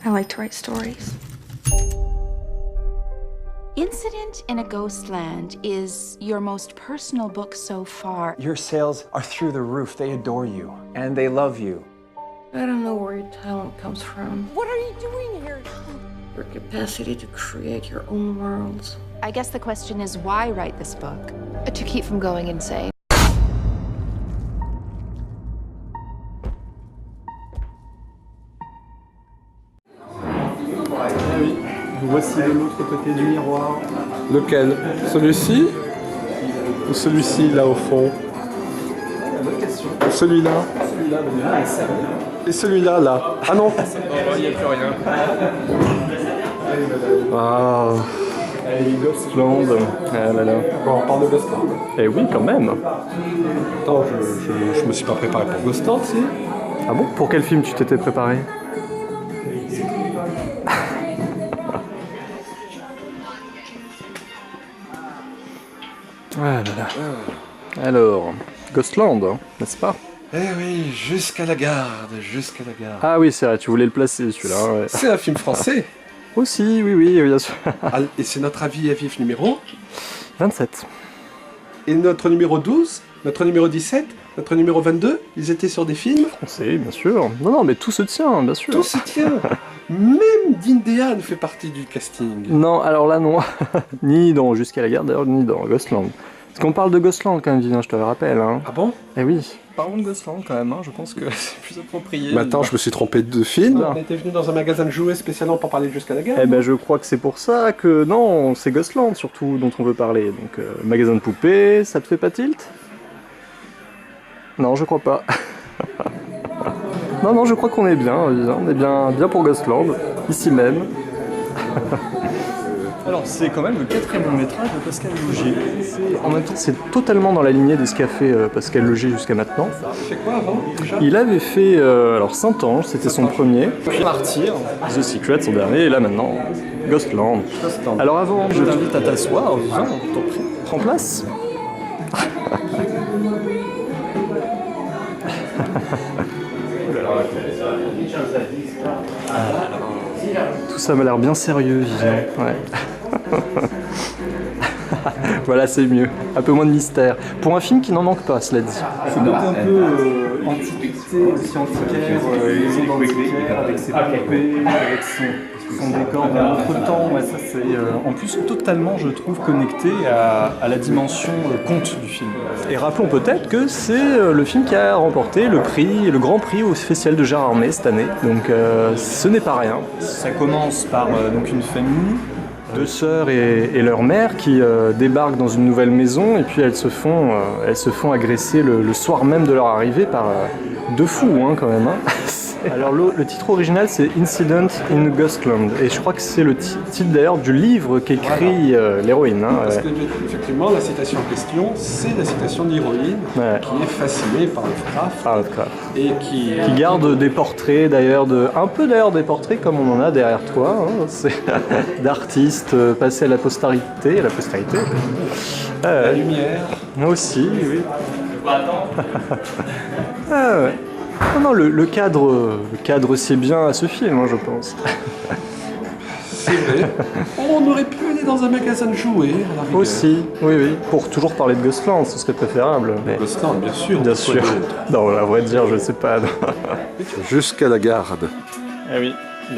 I like to write stories. Incident in a Ghostland is your most personal book so far. Your sales are through the roof. They adore you, and they love you. I don't know where your talent comes from. What are you doing here? Your capacity to create your own worlds. I guess the question is, why write this book? To keep from going insane. Voici de l'autre côté du miroir. Lequel? Celui-ci? Ou celui-ci, là, au fond? Ou celui-là? Et celui-là, là? Ah non! Il n'y a plus rien. Ah, Ghostland. Ah là là. bon, on parle de Ghostland. Eh oui, quand même. Attends, je me suis pas préparé pour Ghostland, si? Ah bon? Pour quel film tu t'étais préparé? Ah là là. Alors, Ghostland, hein, n'est-ce pas? Eh oui, jusqu'à la garde, jusqu'à la garde. Ah oui, c'est vrai, tu voulais le placer celui-là. Ouais. C'est un film français. Aussi, oui, oui, bien sûr. Ah, et c'est notre avis à vif numéro. 27. Et notre numéro 12, notre numéro 17, notre numéro 22, ils étaient sur des films. Français, bien sûr. Non, non, mais tout se tient, bien sûr. Tout se tient. Même Dean fait partie du casting. Non, alors là, non. Ni dans Jusqu'à la garde, d'ailleurs, ni dans Ghostland. Parce qu'on parle de Ghostland quand même, Vivien, je te le rappelle. Hein. Ah bon? Eh oui. Parlons de Ghostland quand même, hein. Je pense que c'est plus approprié. Mais attends, je me suis trompé de film. Ah. On était venu dans un magasin de jouets spécialement pour parler de Jusqu'à la garde. Eh ben, je crois que c'est pour ça que, non, c'est Ghostland surtout dont on veut parler. Donc, magasin de poupées, ça te fait pas tilt? Non, je crois pas. Non, non, je crois qu'on est bien, Vivien. On est bien pour Ghostland, ici même. Alors, c'est quand même le 4e long métrage de Pascal Laugier. En même temps, c'est totalement dans la lignée de ce qu'a fait Pascal Laugier jusqu'à maintenant. Il fait quoi avant déjà? Il avait fait alors Saint-Ange, c'était son premier. Puis Martyr, The Secret, son dernier, et là maintenant, Ghostland. Alors avant, je t'invite à t'asseoir, Vivien, je t'en prie. Prends place. Tout ça m'a l'air bien sérieux, Vivien. Ouais. Voilà, c'est mieux. Un peu moins de mystère. Pour un film qui n'en manque pas, cela dit. C'est un peu antiquité, aussi antiquaire, maison d'antiquaire, avec ses poupées, avec son décor d'un autre temps. Ouais, ça c'est en plus totalement, je trouve, connecté à la dimension conte du film. Et rappelons peut-être que c'est le film qui a remporté le grand prix au Festival de Gérard Armé cette année. Donc ce n'est pas rien. Ça commence par donc une famille, 2 sœurs et leur mère qui débarquent dans une nouvelle maison et puis elles se font agresser le soir même de leur arrivée par 2 fous hein, quand même. Hein. Alors le titre original c'est Incident in Ghostland et je crois que c'est le titre d'ailleurs du livre qu'écrit l'héroïne. Hein, Parce que effectivement la citation en question c'est la citation de l'héroïne qui est fascinée par Lovecraft et qui garde des portraits d'ailleurs des portraits comme on en a derrière toi, hein, d'artistes passés à la postérité. La lumière. Aussi, oui. Ah ouais. Non, le cadre c'est bien à ce film, hein, je pense. C'est vrai. On aurait pu aller dans un magasin de jouets. À la rigueur. Aussi, oui. Pour toujours parler de Ghostland, ce serait préférable. Mais... Ghostland, bien sûr. Bien sûr. Non, à vrai dire, je sais pas. Jusqu'à la garde. Ah oui,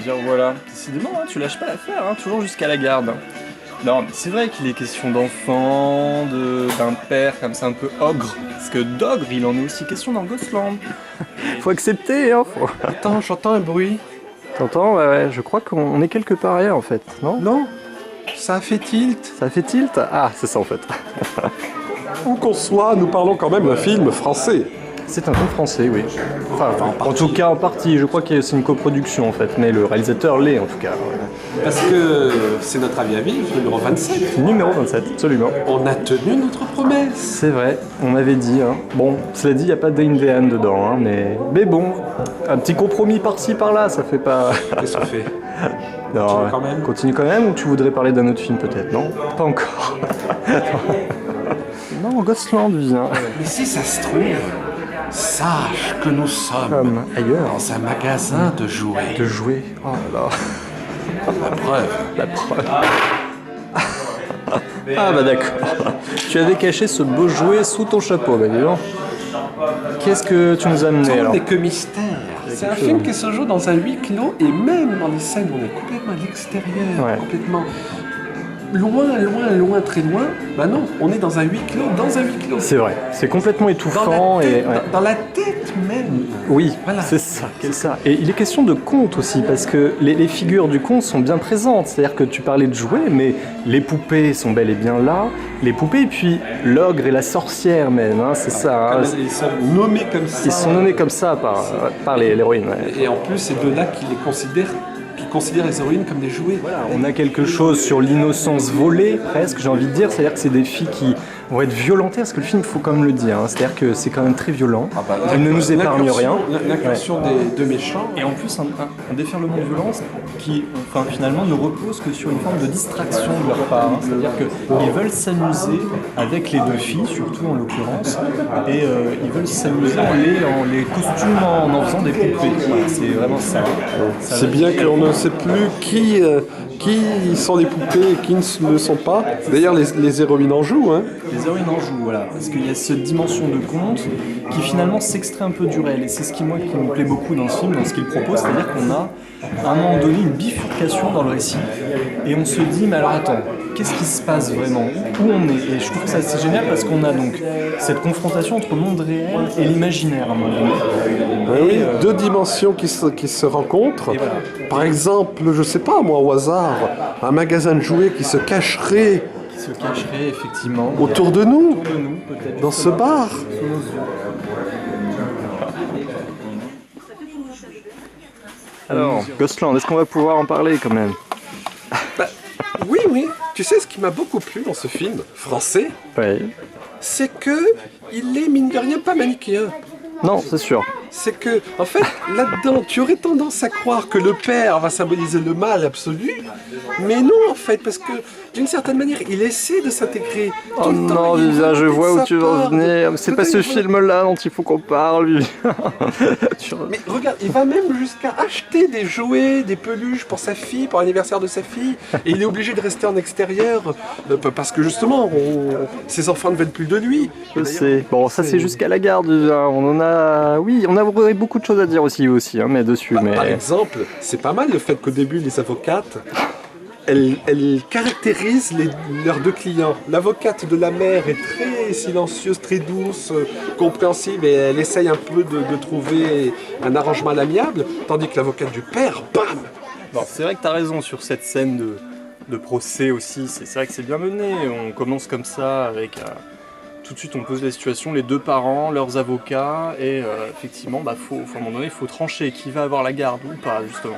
dire voilà. Décidément, hein, tu lâches pas l'affaire, hein, toujours jusqu'à la garde. Non, mais c'est vrai qu'il est question d'enfant, d'un père comme ça un peu ogre. Parce que d'ogre, il en est aussi question dans Ghostland. Faut accepter, hein. Attends, j'entends un bruit. T'entends? Ouais, je crois qu'on est quelque part ailleurs en fait, non? Non, ça a fait tilt. Ça fait tilt? Ah, c'est ça en fait. Où qu'on soit, nous parlons quand même d'un film français. C'est un film français, oui. Enfin en tout cas en partie, je crois que c'est une coproduction en fait, mais le réalisateur l'est en tout cas. Ouais. Parce que c'est notre avis à vivre, numéro 27. Numéro 27, absolument. On a tenu notre promesse. C'est vrai, on avait dit. Hein. Bon, cela dit, il n'y a pas d'Ain Dehan dedans, hein, mais bon, un petit compromis par-ci par-là, ça fait pas... Qu'est-ce qu'on fait? Non, continue quand même, ou tu voudrais parler d'un autre film peut-être, non? Pas encore. Non, Ghostland, Vivien. Mais si ça se trouve, Sache que nous sommes Comme ailleurs. dans un magasin de jouets. De jouer. Oh là là. La preuve. La preuve. Ah bah d'accord. Tu avais caché ce beau jouet sous ton chapeau, bah dis donc. Qu'est-ce que tu nous as amené Tout alors? n'est que mystère. C'est un film qui se joue dans un huis clos et même dans les scènes où on est complètement à l'extérieur, Ouais. complètement loin, très loin. Bah non, on est dans un huis clos, C'est vrai, c'est complètement Dans étouffant la tête, et. Ouais. dans la tête même. Oui, Voilà. c'est ça. Et il est question de conte aussi, parce que les figures du conte sont bien présentes. C'est-à-dire que tu parlais de jouets, mais les poupées sont bel et bien là. Les poupées, et puis l'ogre et la sorcière même, hein, c'est ça. Hein. Ils sont nommés comme ça. Ils sont nommés comme ça par l'héroïne. Ouais. Et en plus, c'est de là qu'ils considèrent les héroïnes comme des jouets. Voilà, on a quelque chose sur l'innocence volée, presque, j'ai envie de dire. C'est-à-dire que c'est des filles qui vont être violentées, parce que le film, il faut quand même le dire. Hein. C'est-à-dire que c'est quand même très violent. Il ne nous épargne rien. L'incursion des deux méchants. Et en plus, un déferlement de violence qui, finalement, ne repose que sur une forme de distraction de leur part. Hein. C'est-à-dire qu'ils veulent s'amuser avec les deux filles, surtout en l'occurrence, et ils veulent s'amuser en les costumant, en faisant des poupées. Voilà, c'est vraiment ça. C'est bien qu'on ne sait plus qui sont les poupées et qui ne le sont pas. D'ailleurs, les héroïnes en jouent. Hein. Les héroïnes en jouent, voilà, parce qu'il y a cette dimension de conte qui finalement s'extrait un peu du réel. Et c'est ce qui me plaît beaucoup dans ce film, dans ce qu'il propose, c'est-à-dire qu'on a à un moment donné une bifurcation dans le récit. Et on se dit, mais alors attends, qu'est-ce qui se passe vraiment? Où on est? Et je trouve que ça c'est génial parce qu'on a donc cette confrontation entre le monde réel et l'imaginaire à un moment donné. Oui, deux dimensions qui se rencontrent. Voilà. Par exemple, je sais pas moi au hasard, un magasin de jouets qui se cacherait Qui se cacherait effectivement autour de nous, autour de nous, peut-être. dans ce bar. Sous nos yeux. Alors, Ghostland, est-ce qu'on va pouvoir en parler quand même? Oui. Tu sais ce qui m'a beaucoup plu dans ce film français, Oui. c'est que il est mine de rien pas manichéen. Non, c'est sûr. C'est que, en fait, là-dedans, tu aurais tendance à croire que le père va symboliser le mal absolu, mais non, en fait, parce que, d'une certaine manière, il essaie de s'intégrer. Oh Tout le temps, non, il veut Lisa, je mettre vois où sa tu veux en part de- venir. C'est pas ce film-là dont il faut qu'on parle, lui. Mais regarde, il va même jusqu'à acheter des jouets, des peluches pour sa fille, pour l'anniversaire de sa fille, et il est obligé de rester en extérieur, parce que justement, ses enfants ne veulent plus de lui. Je sais. Bon, ça c'est jusqu'à la gare déjà. On en a... Oui, on aurait beaucoup de choses à dire aussi, hein, mais dessus. Mais... Par exemple, c'est pas mal le fait qu'au début, les avocates, elles caractérisent leurs deux clients. L'avocate de la mère est très silencieuse, très douce, compréhensive, et elle essaye un peu de trouver un arrangement à l'amiable, tandis que l'avocate du père, bam! Bon, c'est vrai que tu as raison sur cette scène de procès aussi. C'est vrai que c'est bien mené. On commence comme ça avec... Tout de suite, on pose la situation, les deux parents, leurs avocats, et effectivement, à un moment donné, il faut trancher qui va avoir la garde ou pas, justement.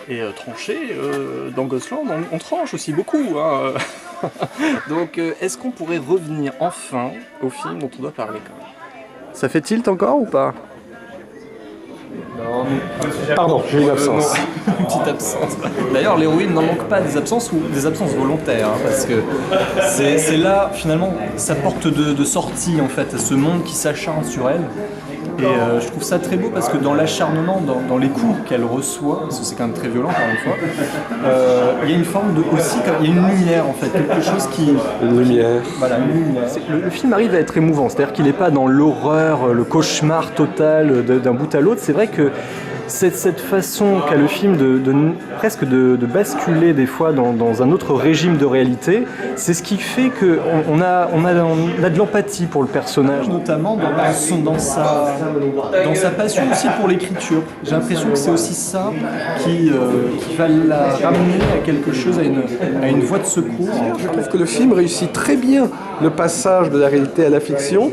Et trancher, dans Ghostland, on tranche aussi beaucoup. Hein. Donc, est-ce qu'on pourrait revenir enfin au film dont on doit parler quand même? Ça fait tilt encore ou pas? Non. Pardon, j'ai une absence. Une petite absence. D'ailleurs, l'héroïne n'en manque pas des absences ou des absences volontaires, hein, parce que c'est là, finalement, sa porte de sortie, en fait, à ce monde qui s'acharne sur elle. Et je trouve ça très beau parce que dans l'acharnement, dans les coups qu'elle reçoit, parce que c'est quand même très violent, encore une fois, il y a une forme de aussi, il y a une lumière, en fait, quelque chose qui... Une lumière. Voilà, une lumière. Le film arrive à être émouvant, c'est-à-dire qu'il n'est pas dans l'horreur, le cauchemar total d'un bout à l'autre. C'est vrai que cette façon qu'a le film presque de basculer des fois dans un autre régime de réalité, c'est ce qui fait qu'on a de l'empathie pour le personnage, notamment dans sa passion aussi pour l'écriture. J'ai l'impression que c'est aussi ça qui va la ramener à quelque chose, à une voie de secours. Je trouve que le film réussit très bien le passage de la réalité à la fiction,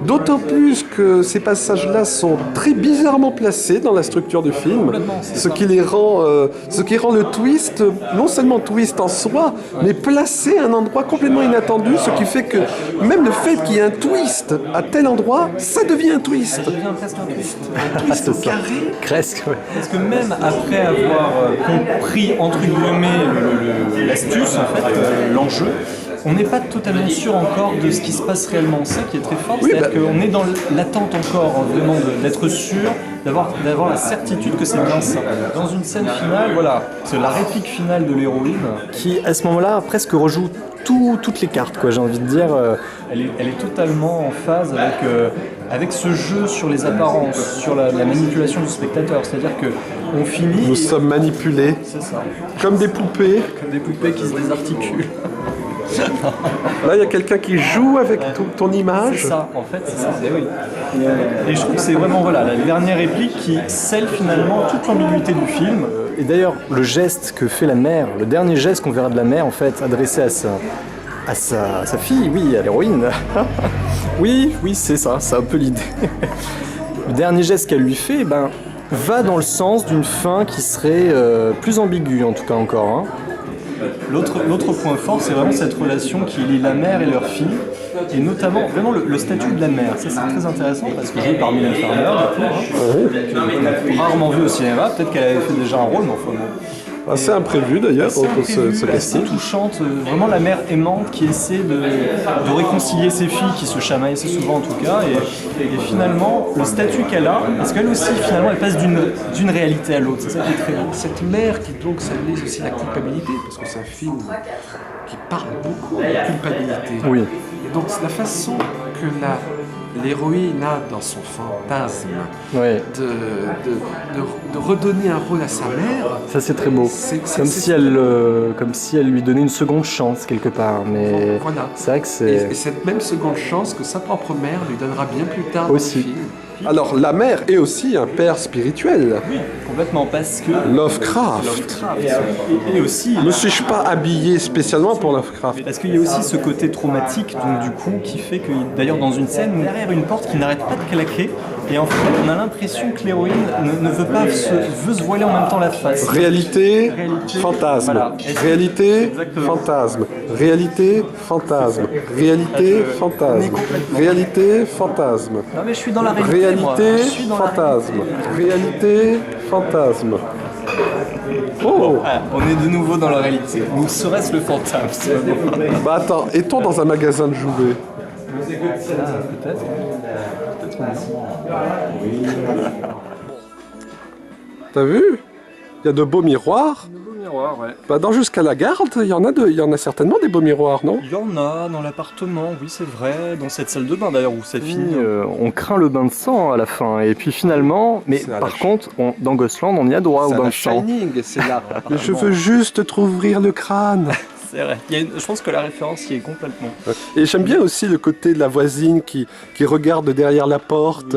d'autant plus que ces passages-là sont très bizarrement placés dans la structure du film, ce qui rend le twist, non seulement twist en soi, mais placé à un endroit complètement inattendu, ce qui fait que même le fait qu'il y ait un twist à tel endroit, ça devient un twist. Ça devient presque un twist. Un twist au carré. Presque, ouais. Parce que même après avoir compris, entre guillemets, l'astuce, en fait, l'enjeu, on n'est pas totalement sûr encore de ce qui se passe réellement. C'est ça qui est très fort, c'est-à-dire qu'on est dans l'attente encore, vraiment, d'être sûr, d'avoir la certitude que c'est bien ça. Dans une scène finale, voilà, c'est la réplique finale de l'héroïne qui, à ce moment-là, presque rejoue toutes les cartes, quoi, j'ai envie de dire. Elle est totalement en phase avec ce jeu sur les apparences, sur la manipulation du spectateur. C'est-à-dire qu'on finit... Nous sommes manipulés. C'est ça. Comme des poupées. Comme des poupées qui se désarticulent. Là, il y a quelqu'un qui joue avec ton image. C'est ça, en fait, c'est ça. Oui. Et je trouve que c'est vraiment la dernière réplique qui scelle finalement toute l'ambiguïté du film. Et d'ailleurs, le geste que fait la mère, le dernier geste qu'on verra de la mère, en fait, adressé à sa fille, oui, à l'héroïne. oui, c'est ça, c'est un peu l'idée. Le dernier geste qu'elle lui fait, va dans le sens d'une fin qui serait plus ambiguë, en tout cas encore. Hein. L'autre point fort, c'est vraiment cette relation qui lie la mère et leur fille, et notamment vraiment le statut de la mère. Ça, c'est très intéressant parce que joué par Mylène Farmer, qu'on a rarement vu au cinéma. Peut-être qu'elle avait fait déjà un rôle, mais enfin bon. Assez imprévu d'ailleurs pour ce casting. Assez touchante, vraiment la mère aimante qui essaie de réconcilier ses filles qui se chamaillent assez souvent en tout cas, et finalement le statut qu'elle a, parce qu'elle aussi finalement elle passe d'une réalité à l'autre, c'est ça qui est très beau. Cette mère qui donc symbolise aussi la culpabilité, parce que c'est un film qui parle beaucoup de la culpabilité. Oui. Et donc la façon que l'héroïne a dans son fantasme de redonner un rôle à sa mère. Ça c'est très beau. Comme si elle lui donnait une seconde chance quelque part. Mais voilà. C'est vrai que c'est... Et cette même seconde chance que sa propre mère lui donnera bien plus tard aussi. Dans le film. Alors la mère est aussi un père spirituel. Oui, complètement, parce que... Lovecraft. Et aussi... Ne suis-je pas habillé spécialement pour Lovecraft? Parce qu'il y a aussi ce côté traumatique, donc du coup, qui fait que, d'ailleurs, dans une scène, derrière une porte qui n'arrête pas de claquer, et en fait, on a l'impression que l'héroïne ne veut pas veut se voiler en même temps la face. Réalité, fantasme. Voilà. Réalité, fantasme. Réalité, fantasme. Réalité, fantasme. Réalité, fantasme. Non mais je suis dans la réalité. Réalité, fantasme. Réalité, fantasme. Oh! Ah, on est de nouveau dans la réalité. Ou serait-ce le fantasme? Bah attends, est-on dans un magasin de jouets? Peut-être. T'as vu? Il y a de beaux miroirs. De beaux miroirs, ouais. Bah dans Jusqu'à la garde, il y en a certainement des beaux miroirs, non? Il y en a dans l'appartement, oui c'est vrai, dans cette salle de bain d'ailleurs où ça finit. On craint le bain de sang à la fin, et puis finalement, mais par contre, dans Ghostland, on y a droit au bain de sang. Shining, c'est là. Je veux juste t'ouvrir le crâne. C'est vrai. Je pense que la référence y est complètement. Et j'aime bien aussi le côté de la voisine qui regarde derrière la porte,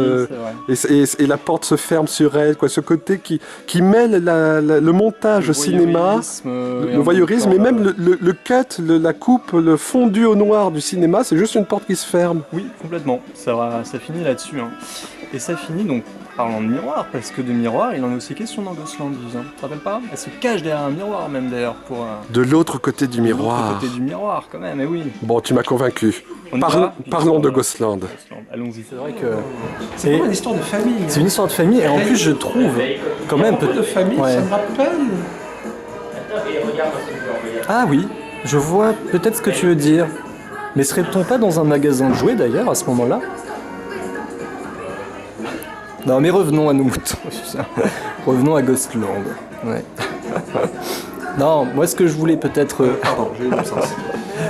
oui, et la porte se ferme sur elle, quoi. Ce côté qui mêle le montage au cinéma, le voyeurisme, et même le cut, la coupe, le fondu au noir du cinéma, c'est juste une porte qui se ferme. Oui, complètement. Ça finit là-dessus. Hein. Et ça finit donc, parlant de miroir, parce que de miroir, il en est aussi question dans Ghostland, tu te rappelles pas? Elle se cache derrière un miroir même d'ailleurs pour... De l'autre côté du miroir. De l'autre côté du miroir quand même, et oui. Bon, tu m'as convaincu. Parlons de Ghostland. Allons-y, c'est vrai que... C'est vraiment une histoire de famille. C'est une histoire de famille, et en plus je trouve quand même... de famille, ça me rappelle... Ah oui, je vois peut-être ce que tu veux dire. Mais serait-on pas dans un magasin de jouets d'ailleurs à ce moment-là? Non mais revenons à nos moutons. Revenons à Ghostland. Ouais. Non, moi ce que je voulais peut-être... Pardon, j'ai eu le sens.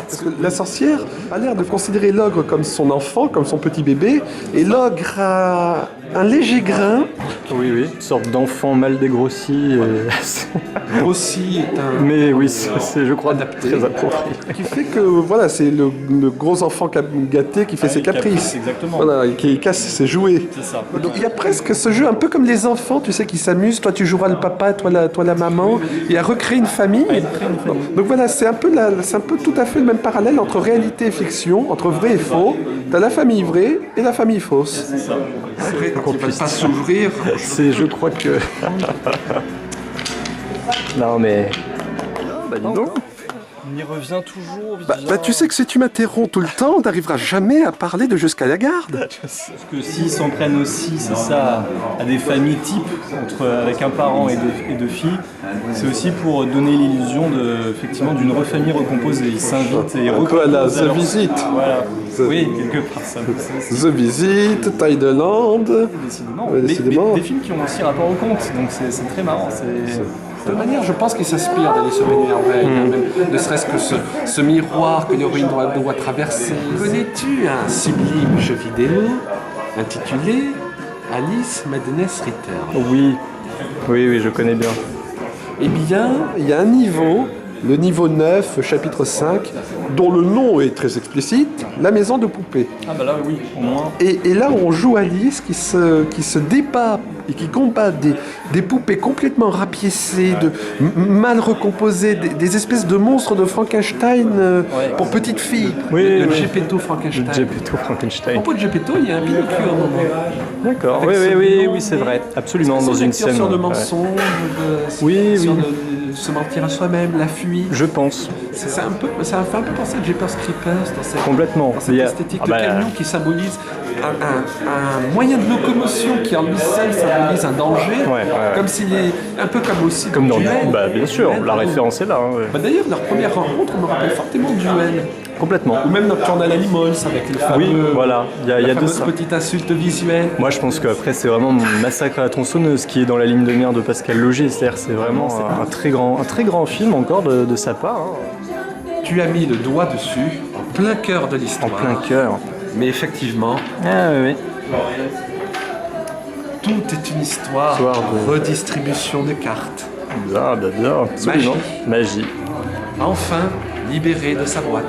Parce que la sorcière a l'air de considérer l'ogre comme son enfant, comme son petit bébé, et l'ogre a un léger grain. Oui, une sorte d'enfant mal dégrossi. Et... Grossi est un... Mais oui, c'est je crois adapté, très approprié. Qui fait que, voilà, c'est le gros enfant gâté qui fait ses caprices. Exactement. Voilà, et qui casse ses jouets. C'est ça. Donc il y a presque ce jeu un peu comme les enfants, tu sais, qui s'amusent. Toi tu joueras le papa, toi la maman, et à recréer une famille. Donc voilà, c'est un peu tout à fait le même parallèle entre réalité et fiction, entre vrai et faux. T'as la famille vraie et la famille fausse. C'est ça. Après, quand ils veulent pas s'ouvrir... Je crois que... Non mais... Bah dis donc. On y revient toujours. Tu sais que si tu m'interromps tout le temps, on n'arrivera jamais à parler de Jusqu'à la garde. Parce que s'ils s'en prennent aussi, c'est ça, à des familles types, avec un parent et deux filles, c'est aussi pour donner l'illusion effectivement d'une famille recomposée. Ils s'invitent et recomposent. Voilà, The Visit. Voilà. Oui, quelque part ça. The Visit, Tideland. Décidément. Ouais, décidément. Des films qui ont aussi rapport au conte, donc c'est très marrant. De toute manière, je pense qu'il s'inspire d'Alice au Pays Merveille, ne serait-ce que ce miroir que l'héroïne doit traverser. Connais-tu un sublime jeu vidéo intitulé Alice Madness Return? Oui, je connais bien. Eh bien, il y a un niveau, le niveau 9, chapitre 5, dont le nom est très explicite, La maison de poupées. Ah bah là oui, au moins. Et là, on joue Alice qui se débat et qui combat des poupées complètement rapiécées, mal recomposées, des espèces de monstres de Frankenstein pour petites filles. Le Geppetto Frankenstein. Le Geppetto Frankenstein. À propos de Geppetto, il y a un Pinocchio à un moment. D'accord, oui, c'est vrai. Absolument, dans une scène. Sur le mensonge, sur se mentir à soi-même, la fuite. Je pense. Ça fait un peu penser à Jeepers Creepers dans cette esthétique de camion qui symbolise un moyen de locomotion qui en lui-seul symbolise un danger, comme s'il est un peu comme aussi comme dans Duel. Bien sûr, la référence est là. D'ailleurs, leur première rencontre, on me rappelle fortement Duel. Complètement. Ou même Nocturnal Animals avec le fameux, il y a de ça. Petite insulte visuelle. Moi, je pense qu'après, c'est vraiment Massacre à la tronçonneuse qui est dans la ligne de mire de Pascal Logier. C'est-à-dire, c'est vraiment un très grand film encore de sa part. Tu as mis le doigt dessus, en plein cœur de l'histoire. En plein cœur. Mais effectivement, tout est une histoire de redistribution de cartes. Bien, absolument. Magie. Enfin libéré de sa boîte.